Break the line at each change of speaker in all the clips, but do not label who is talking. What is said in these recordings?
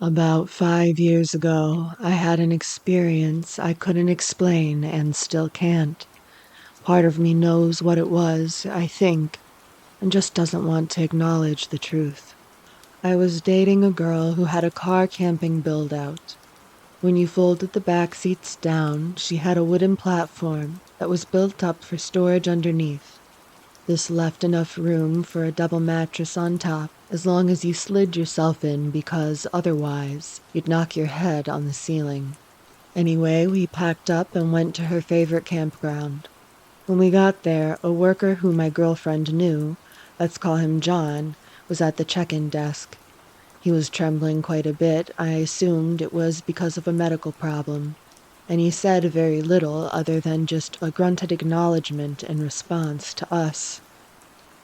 About 5 years ago, I had an experience I couldn't explain and still can't. Part of me knows what it was, I think, and just doesn't want to acknowledge the truth. I was dating a girl who had a car camping build-out. When you folded the back seats down, she had a wooden platform that was built up for storage underneath. This left enough room for a double mattress on top, as long as you slid yourself in, because otherwise you'd knock your head on the ceiling. Anyway, we packed up and went to her favorite campground. When we got there, a worker who my girlfriend knew, let's call him John, was at the check-in desk. He was trembling quite a bit. I assumed it was because of a medical problem, and he said very little other than just a grunted acknowledgement in response to us.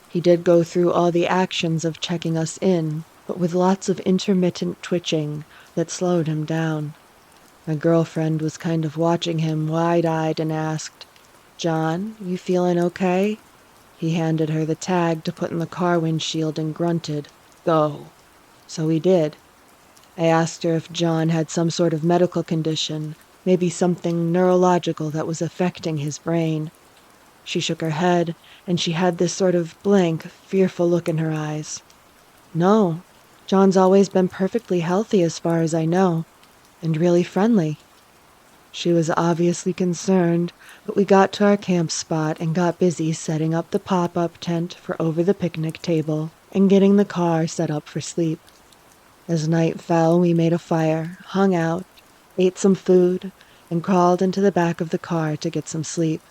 He did go through all the actions of checking us in, but with lots of intermittent twitching that slowed him down. My girlfriend was kind of watching him wide-eyed and asked, "John, you feeling okay?" He handed her the tag to put in the car windshield and grunted, "Go." So we did. I asked her if John had some sort of medical condition, maybe something neurological that was affecting his brain. She shook her head, and she had this sort of blank, fearful look in her eyes. "No, John's always been perfectly healthy as far as I know, and really friendly." She was obviously concerned, but we got to our camp spot and got busy setting up the pop-up tent for over the picnic table and getting the car set up for sleep. As night fell, we made a fire, hung out, ate some food, and crawled into the back of the car to get some sleep.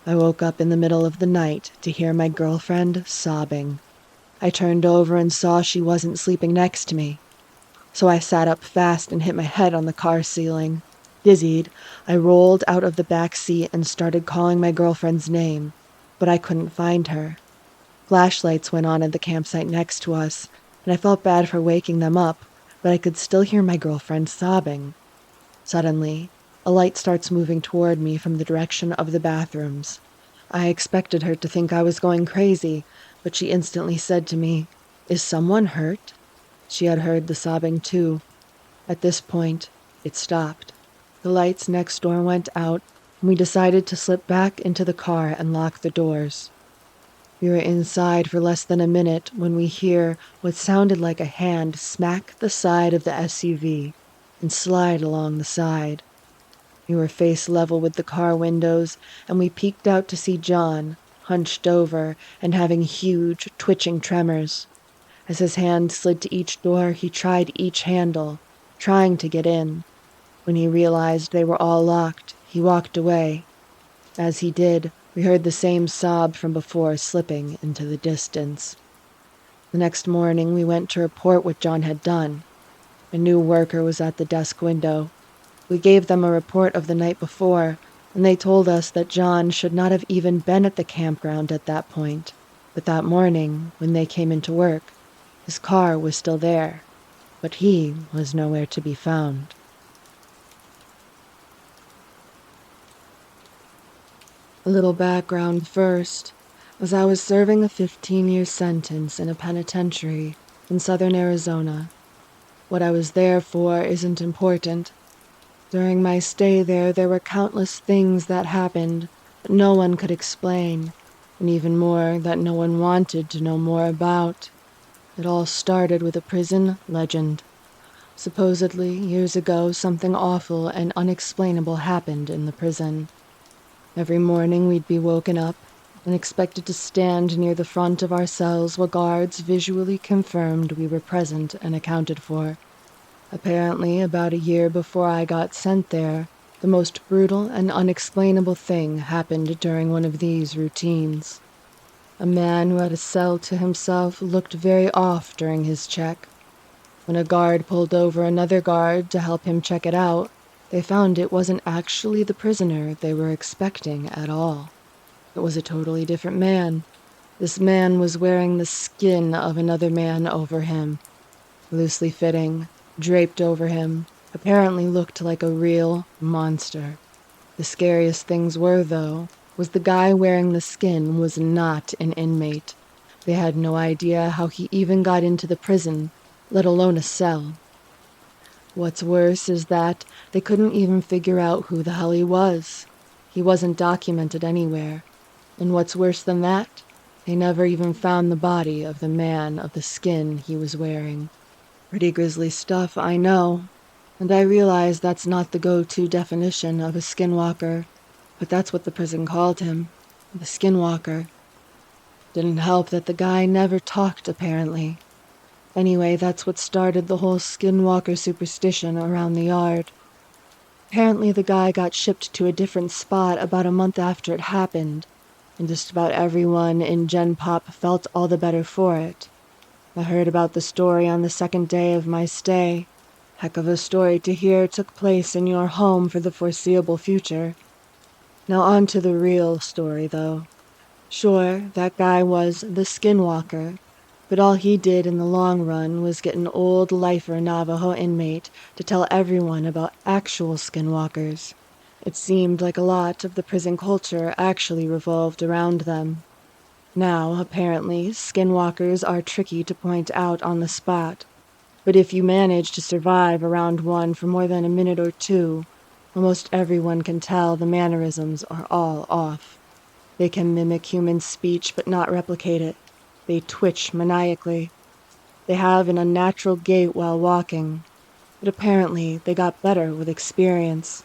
I woke up in the middle of the night to hear my girlfriend sobbing. I turned over and saw she wasn't sleeping next to me. So I sat up fast and hit my head on the car ceiling. Dizzied, I rolled out of the back seat and started calling my girlfriend's name, but I couldn't find her. Flashlights went on at the campsite next to us, and I felt bad for waking them up, but I could still hear my girlfriend sobbing. Suddenly, a light starts moving toward me from the direction of the bathrooms. I expected her to think I was going crazy, but she instantly said to me, "Is someone hurt?" She had heard the sobbing too. At this point, it stopped. The lights next door went out, and we decided to slip back into the car and lock the doors. We were inside for less than a minute when we hear what sounded like a hand smack the side of the SUV and slide along the side. We were face level with the car windows, and we peeked out to see John, hunched over and having huge, twitching tremors. As his hand slid to each door, he tried each handle, trying to get in. When he realized they were all locked, he walked away. As he did, we heard the same sob from before slipping into the distance. The next morning, we went to report what John had done. A new worker was at the desk window. We gave them a report of the night before, and they told us that John should not have even been at the campground at that point. But that morning, when they came into work, his car was still there, but he was nowhere to be found. A little background first. As I was serving a 15-year sentence in a penitentiary in southern Arizona. What I was there for isn't important. During my stay there were countless things that happened that no one could explain, and even more that no one wanted to know more about. It all started with a prison legend. Supposedly, years ago, something awful and unexplainable happened in the prison. Every morning we'd be woken up and expected to stand near the front of our cells while guards visually confirmed we were present and accounted for. Apparently, about a year before I got sent there, the most brutal and unexplainable thing happened during one of these routines. A man who had a cell to himself looked very off during his check. When a guard pulled over another guard to help him check it out, they found it wasn't actually the prisoner they were expecting at all. It was a totally different man. This man was wearing the skin of another man over him, loosely fitting, draped over him, apparently looked like a real monster. The scariest things were, though, was the guy wearing the skin was not an inmate. They had no idea how he even got into the prison, let alone a cell. What's worse is that they couldn't even figure out who the hell he was. He wasn't documented anywhere. And what's worse than that, they never even found the body of the man of the skin he was wearing. Pretty grisly stuff, I know. And I realize that's not the go-to definition of a skinwalker, but that's what the prison called him, the Skinwalker. Didn't help that the guy never talked, apparently. Anyway, that's what started the whole Skinwalker superstition around the yard. Apparently the guy got shipped to a different spot about a month after it happened, and just about everyone in Gen Pop felt all the better for it. I heard about the story on the second day of my stay. Heck of a story to hear took place in your home for the foreseeable future. Now on to the real story, though. Sure, that guy was the Skinwalker, but all he did in the long run was get an old lifer Navajo inmate to tell everyone about actual skinwalkers. It seemed like a lot of the prison culture actually revolved around them. Now, apparently, skinwalkers are tricky to point out on the spot, but if you manage to survive around one for more than a minute or two, almost everyone can tell the mannerisms are all off. They can mimic human speech but not replicate it. They twitch maniacally. They have an unnatural gait while walking, but apparently they got better with experience.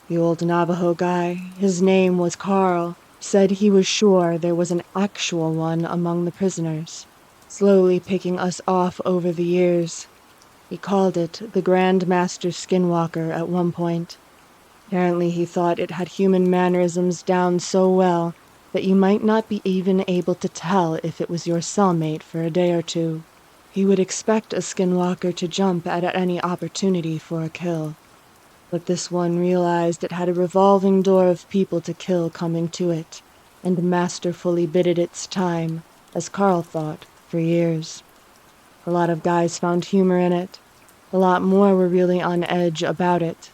The old Navajo guy, his name was Carl, said he was sure there was an actual one among the prisoners, slowly picking us off over the years. He called it the Grand Master Skinwalker at one point. Apparently he thought it had human mannerisms down so well that you might not be even able to tell if it was your cellmate for a day or two. He would expect a skinwalker to jump at any opportunity for a kill. But this one realized it had a revolving door of people to kill coming to it, and masterfully bided its time, as Carl thought, for years. A lot of guys found humor in it. A lot more were really on edge about it.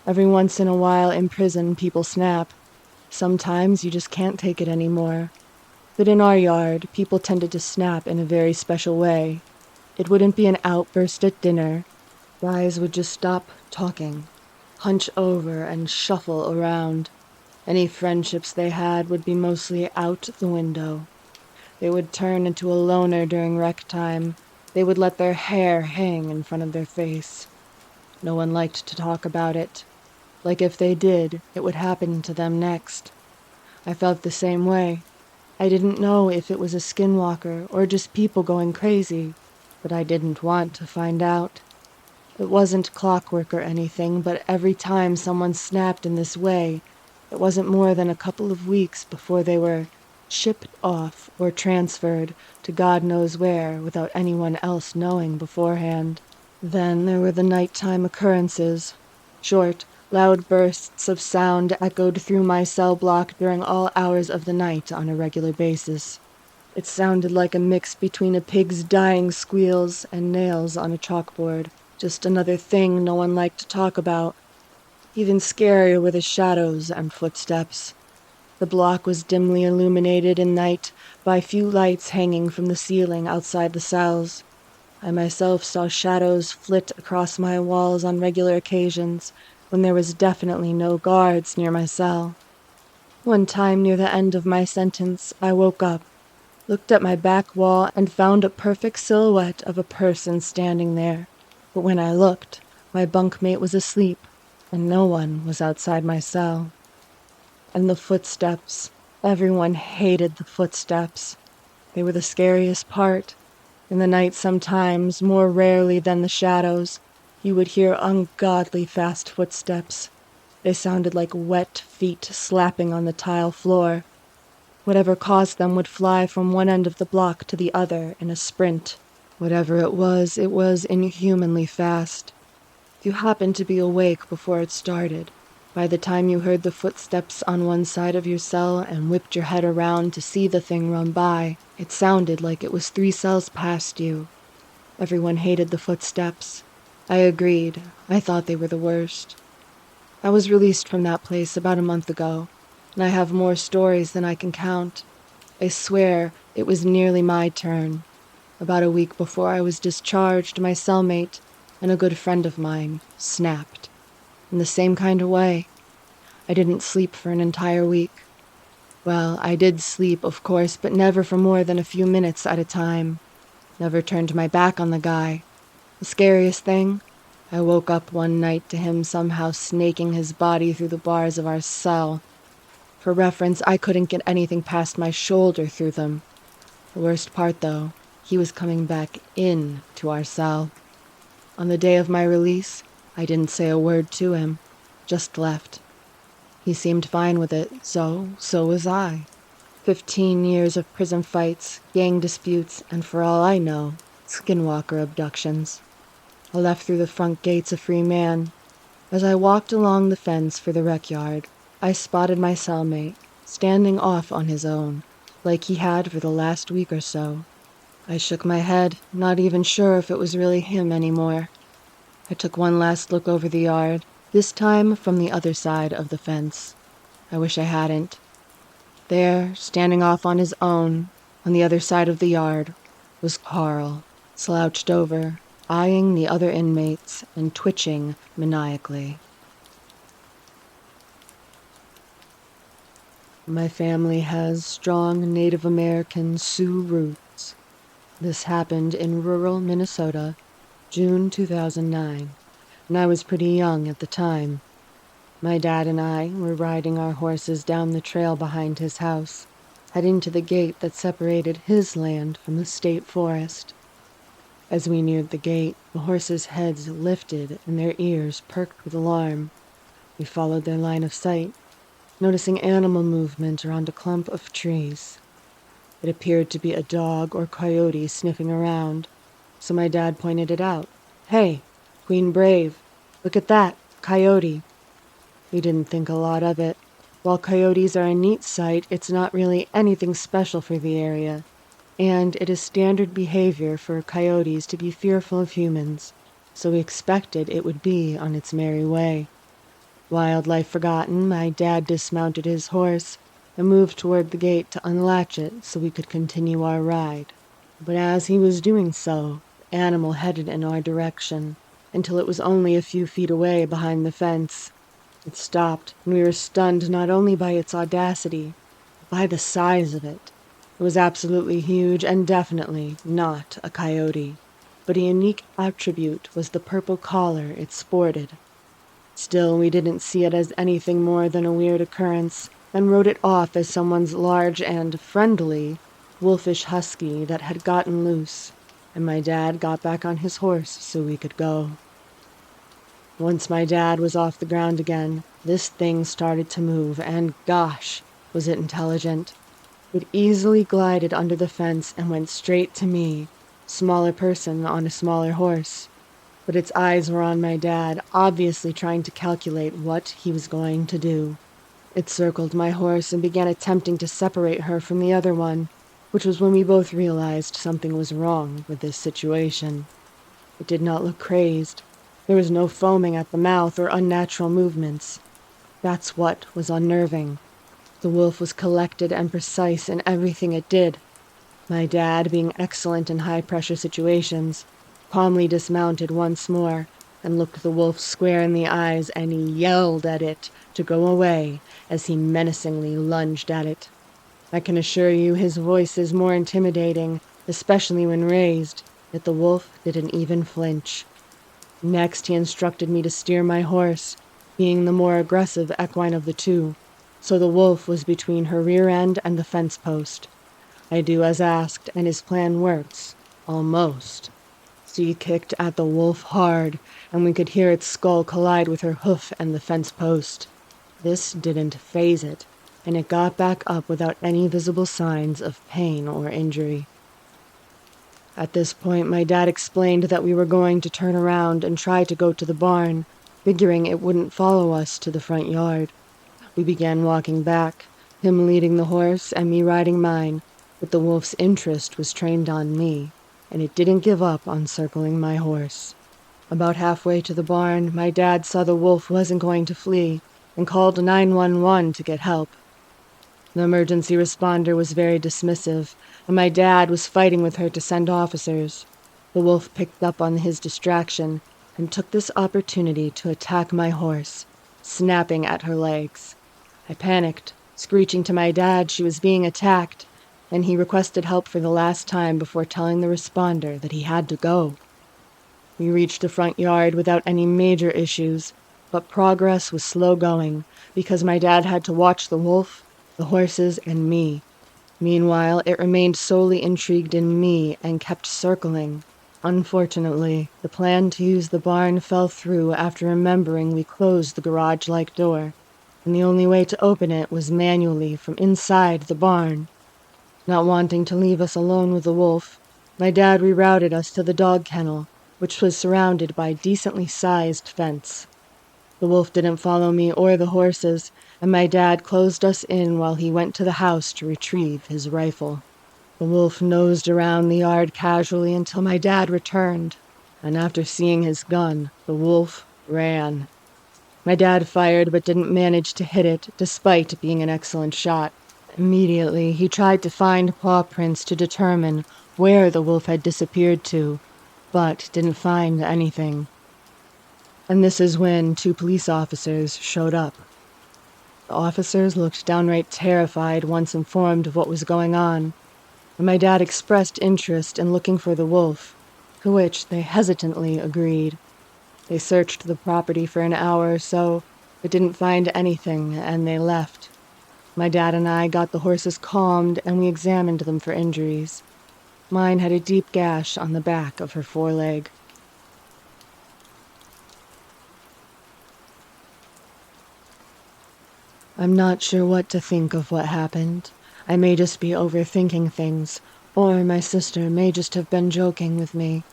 Every once in a while in prison, people snap. Sometimes you just can't take it anymore. But in our yard, people tended to snap in a very special way. It wouldn't be an outburst at dinner. Guys would just stop talking, hunch over and shuffle around. Any friendships they had would be mostly out the window. They would turn into a loner during rec time. They would let their hair hang in front of their face. No one liked to talk about it. Like if they did, it would happen to them next. I felt the same way. I didn't know if it was a skinwalker or just people going crazy, but I didn't want to find out. It wasn't clockwork or anything, but every time someone snapped in this way, it wasn't more than a couple of weeks before they were shipped off or transferred to God knows where without anyone else knowing beforehand. Then there were the nighttime occurrences. Short, loud bursts of sound echoed through my cell block during all hours of the night on a regular basis. It sounded like a mix between a pig's dying squeals and nails on a chalkboard. Just another thing no one liked to talk about. Even scarier were the shadows and footsteps. The block was dimly illuminated in night by few lights hanging from the ceiling outside the cells. I myself saw shadows flit across my walls on regular occasions when there was definitely no guards near my cell. One time near the end of my sentence, I woke up, looked at my back wall, and found a perfect silhouette of a person standing there. But when I looked, my bunkmate was asleep, and no one was outside my cell. And the footsteps. Everyone hated the footsteps. They were the scariest part. In the night sometimes, more rarely than the shadows, you would hear ungodly fast footsteps. They sounded like wet feet slapping on the tile floor. Whatever caused them would fly from one end of the block to the other in a sprint. Whatever it was inhumanly fast. If you happened to be awake before it started, by the time you heard the footsteps on one side of your cell and whipped your head around to see the thing run by, it sounded like it was 3 cells past you. Everyone hated the footsteps. I agreed. I thought they were the worst. I was released from that place about a month ago, and I have more stories than I can count. I swear it was nearly my turn. About a week before I was discharged, my cellmate and a good friend of mine snapped. In the same kind of way. I didn't sleep for an entire week. Well, I did sleep, of course, but never for more than a few minutes at a time. Never turned my back on the guy. The scariest thing? I woke up one night to him somehow snaking his body through the bars of our cell. For reference, I couldn't get anything past my shoulder through them. The worst part, though, he was coming back in to our cell. On the day of my release, I didn't say a word to him, just left. He seemed fine with it, so was I. 15 years of prison fights, gang disputes, and for all I know, Skinwalker abductions. I left through the front gates a free man. As I walked along the fence for the rec yard, I spotted my cellmate, standing off on his own, like he had for the last week or so. I shook my head, not even sure if it was really him anymore. I took one last look over the yard, this time from the other side of the fence. I wish I hadn't. There, standing off on his own, on the other side of the yard, was Carl, slouched over, eyeing the other inmates and twitching maniacally. My family has strong Native American Sioux roots. This happened in rural Minnesota, June 2009, and I was pretty young at the time. My dad and I were riding our horses down the trail behind his house, heading to the gate that separated his land from the state forest. As we neared the gate, the horses' heads lifted and their ears perked with alarm. We followed their line of sight, noticing animal movement around a clump of trees. It appeared to be a dog or coyote sniffing around, so my dad pointed it out. "Hey, QueenBrave, look at that, coyote." We didn't think a lot of it. While coyotes are a neat sight, it's not really anything special for the area, and it is standard behavior for coyotes to be fearful of humans, so we expected it would be on its merry way. Wildlife forgotten, my dad dismounted his horse and moved toward the gate to unlatch it so we could continue our ride. But as he was doing so, the animal headed in our direction until it was only a few feet away behind the fence. It stopped, and we were stunned not only by its audacity, but by the size of it. It was absolutely huge and definitely not a coyote, but a unique attribute was the purple collar it sported. Still, we didn't see it as anything more than a weird occurrence, and wrote it off as someone's large and friendly wolfish husky that had gotten loose, and my dad got back on his horse so we could go. Once my dad was off the ground again, this thing started to move, and gosh, was it intelligent. It easily glided under the fence and went straight to me, smaller person on a smaller horse. But its eyes were on my dad, obviously trying to calculate what he was going to do. It circled my horse and began attempting to separate her from the other one, which was when we both realized something was wrong with this situation. It did not look crazed. There was no foaming at the mouth or unnatural movements. That's what was unnerving. The wolf was collected and precise in everything it did. My dad, being excellent in high-pressure situations, calmly dismounted once more and looked the wolf square in the eyes and yelled at it to go away as he menacingly lunged at it. I can assure you his voice is more intimidating, especially when raised, yet the wolf didn't even flinch. Next, he instructed me to steer my horse, being the more aggressive equine of the two, so the wolf was between her rear end and the fence post. I do as asked, and his plan works. Almost. She kicked at the wolf hard, and we could hear its skull collide with her hoof and the fence post. This didn't faze it, and it got back up without any visible signs of pain or injury. At this point, my dad explained that we were going to turn around and try to go to the barn, figuring it wouldn't follow us to the front yard. We began walking back, him leading the horse and me riding mine, but the wolf's interest was trained on me, and it didn't give up on circling my horse. About halfway to the barn, my dad saw the wolf wasn't going to flee and called 911 to get help. The emergency responder was very dismissive, and my dad was fighting with her to send officers. The wolf picked up on his distraction and took this opportunity to attack my horse, snapping at her legs. I panicked, screeching to my dad she was being attacked, and he requested help for the last time before telling the responder that he had to go. We reached the front yard without any major issues, but progress was slow going because my dad had to watch the wolf, the horses, and me. Meanwhile, it remained solely intrigued in me and kept circling. Unfortunately, the plan to use the barn fell through after remembering we closed the garage-like door, and the only way to open it was manually from inside the barn. Not wanting to leave us alone with the wolf, my dad rerouted us to the dog kennel, which was surrounded by a decently sized fence. The wolf didn't follow me or the horses, and my dad closed us in while he went to the house to retrieve his rifle. The wolf nosed around the yard casually until my dad returned, and after seeing his gun, the wolf ran. My dad fired but didn't manage to hit it, despite being an excellent shot. Immediately, he tried to find paw prints to determine where the wolf had disappeared to, but didn't find anything. And this is when 2 police officers showed up. The officers looked downright terrified once informed of what was going on, and my dad expressed interest in looking for the wolf, to which they hesitantly agreed. They searched the property for an hour or so, but didn't find anything, and they left. My dad and I got the horses calmed, and we examined them for injuries. Mine had a deep gash on the back of her foreleg. I'm not sure what to think of what happened. I may just be overthinking things, or my sister may just have been joking with me.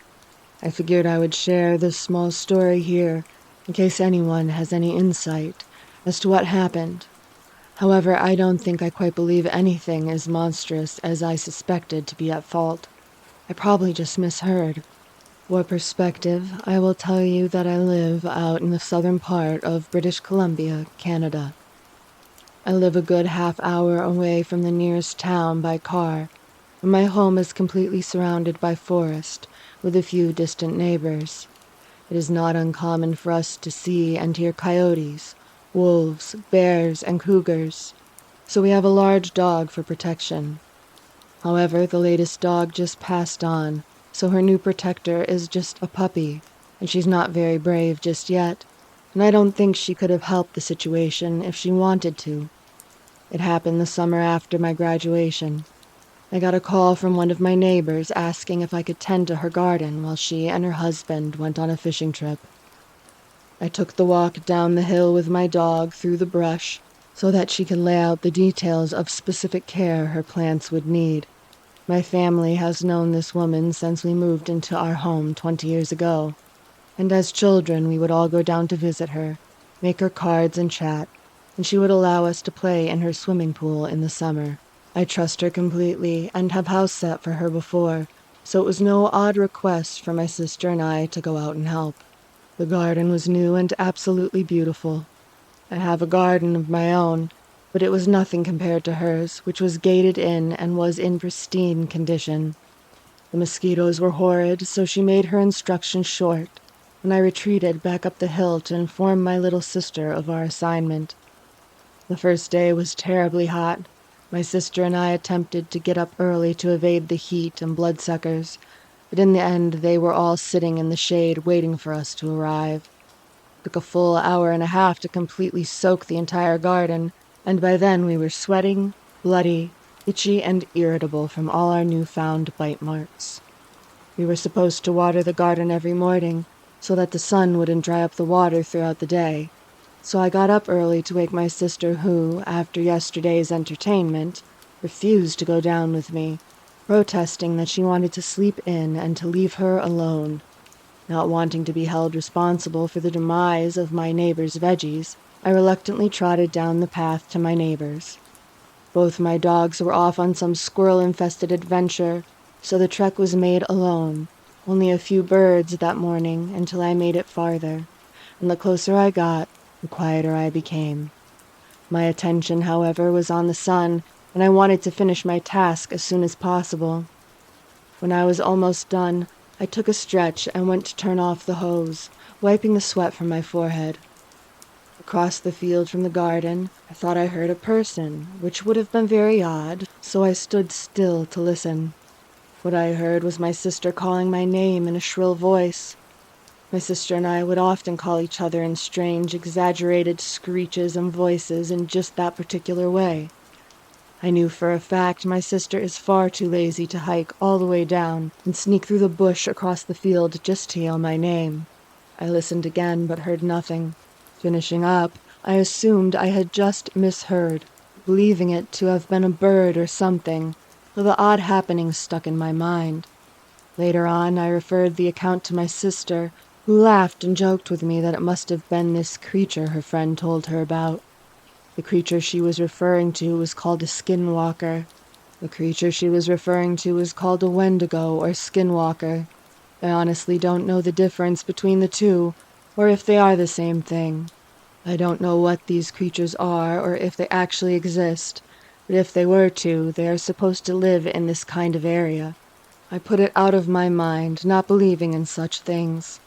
I figured I would share this small story here, in case anyone has any insight as to what happened. However, I don't think I quite believe anything as monstrous as I suspected to be at fault. I probably just misheard. For perspective, I will tell you that I live out in the southern part of British Columbia, Canada. I live a good half-hour away from the nearest town by car, and my home is completely surrounded by forest, with a few distant neighbors. It is not uncommon for us to see and hear coyotes, wolves, bears, and cougars, so we have a large dog for protection. However, the latest dog just passed on, so her new protector is just a puppy, and she's not very brave just yet, and I don't think she could have helped the situation if she wanted to. It happened the summer after my graduation. I got a call from one of my neighbors asking if I could tend to her garden while she and her husband went on a fishing trip. I took the walk down the hill with my dog through the brush so that she could lay out the details of specific care her plants would need. My family has known this woman since we moved into our home 20 years ago, and as children we would all go down to visit her, make her cards and chat, and she would allow us to play in her swimming pool in the summer. I trust her completely and have house sat for her before, so it was no odd request for my sister and I to go out and help. The garden was new and absolutely beautiful. I have a garden of my own, but it was nothing compared to hers, which was gated in and was in pristine condition. The mosquitoes were horrid, so she made her instructions short, and I retreated back up the hill to inform my little sister of our assignment. The first day was terribly hot. My sister and I attempted to get up early to evade the heat and bloodsuckers, but in the end they were all sitting in the shade waiting for us to arrive. It took a full hour and a half to completely soak the entire garden, and by then we were sweating, bloody, itchy, and irritable from all our newfound bite marks. We were supposed to water the garden every morning so that the sun wouldn't dry up the water throughout the day. So I got up early to wake my sister who, after yesterday's entertainment, refused to go down with me, protesting that she wanted to sleep in and to leave her alone. Not wanting to be held responsible for the demise of my neighbor's veggies, I reluctantly trotted down the path to my neighbor's. Both my dogs were off on some squirrel-infested adventure, so the trek was made alone, only a few birds that morning until I made it farther, and the closer I got, the quieter I became. My attention, however, was on the sun, and I wanted to finish my task as soon as possible. When I was almost done, I took a stretch and went to turn off the hose, wiping the sweat from my forehead. Across the field from the garden, I thought I heard a person, which would have been very odd, so I stood still to listen. What I heard was my sister calling my name in a shrill voice. My sister and I would often call each other in strange, exaggerated screeches and voices in just that particular way. I knew for a fact my sister is far too lazy to hike all the way down and sneak through the bush across the field just to yell my name. I listened again but heard nothing. Finishing up, I assumed I had just misheard, believing it to have been a bird or something, though the odd happenings stuck in my mind. Later on, I referred the account to my sister, who laughed and joked with me that it must have been this creature her friend told her about. The creature she was referring to was called a Skinwalker. The creature she was referring to was called a Wendigo or Skinwalker. I honestly don't know the difference between the two, or if they are the same thing. I don't know what these creatures are or if they actually exist, but if they were to, they are supposed to live in this kind of area. I put it out of my mind, not believing in such things.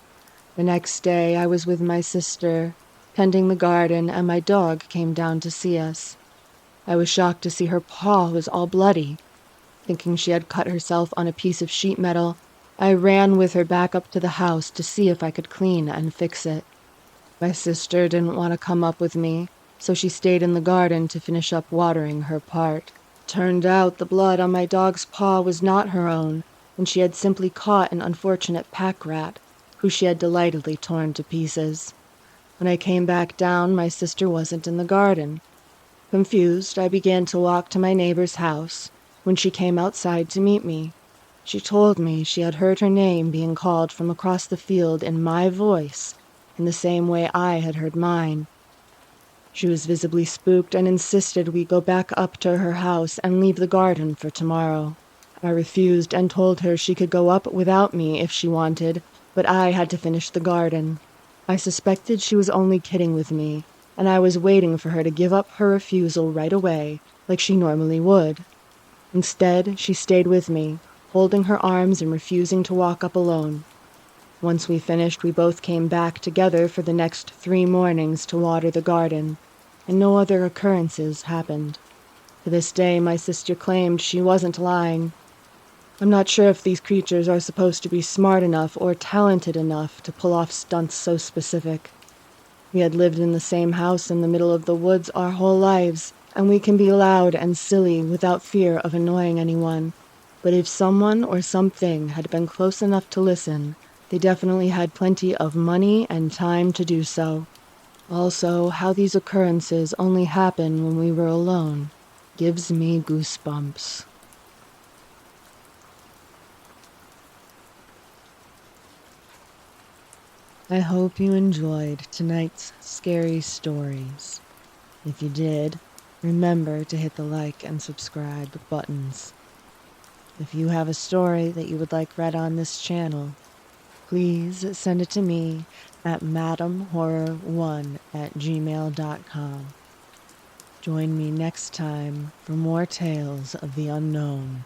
The next day, I was with my sister, tending the garden, and my dog came down to see us. I was shocked to see her paw was all bloody. Thinking she had cut herself on a piece of sheet metal, I ran with her back up to the house to see if I could clean and fix it. My sister didn't want to come up with me, so she stayed in the garden to finish up watering her part. Turned out the blood on my dog's paw was not her own, and she had simply caught an unfortunate pack rat, who she had delightedly torn to pieces. When I came back down, my sister wasn't in the garden. Confused, I began to walk to my neighbor's house, when she came outside to meet me. She told me she had heard her name being called from across the field in my voice, in the same way I had heard mine. She was visibly spooked and insisted we go back up to her house and leave the garden for tomorrow. I refused and told her she could go up without me if she wanted, but I had to finish the garden. I suspected she was only kidding with me, and I was waiting for her to give up her refusal right away, like she normally would. Instead, she stayed with me, holding her arms and refusing to walk up alone. Once we finished, we both came back together for the next 3 mornings to water the garden, and no other occurrences happened. To this day, my sister claimed she wasn't lying. I'm not sure if these creatures are supposed to be smart enough or talented enough to pull off stunts so specific. We had lived in the same house in the middle of the woods our whole lives, and we can be loud and silly without fear of annoying anyone. But if someone or something had been close enough to listen, they definitely had plenty of money and time to do so. Also, how these occurrences only happen when we were alone gives me goosebumps. I hope you enjoyed tonight's scary stories. If you did, remember to hit the like and subscribe buttons. If you have a story that you would like read on this channel, please send it to me at madamhorror1@gmail.com. Join me next time for more tales of the unknown.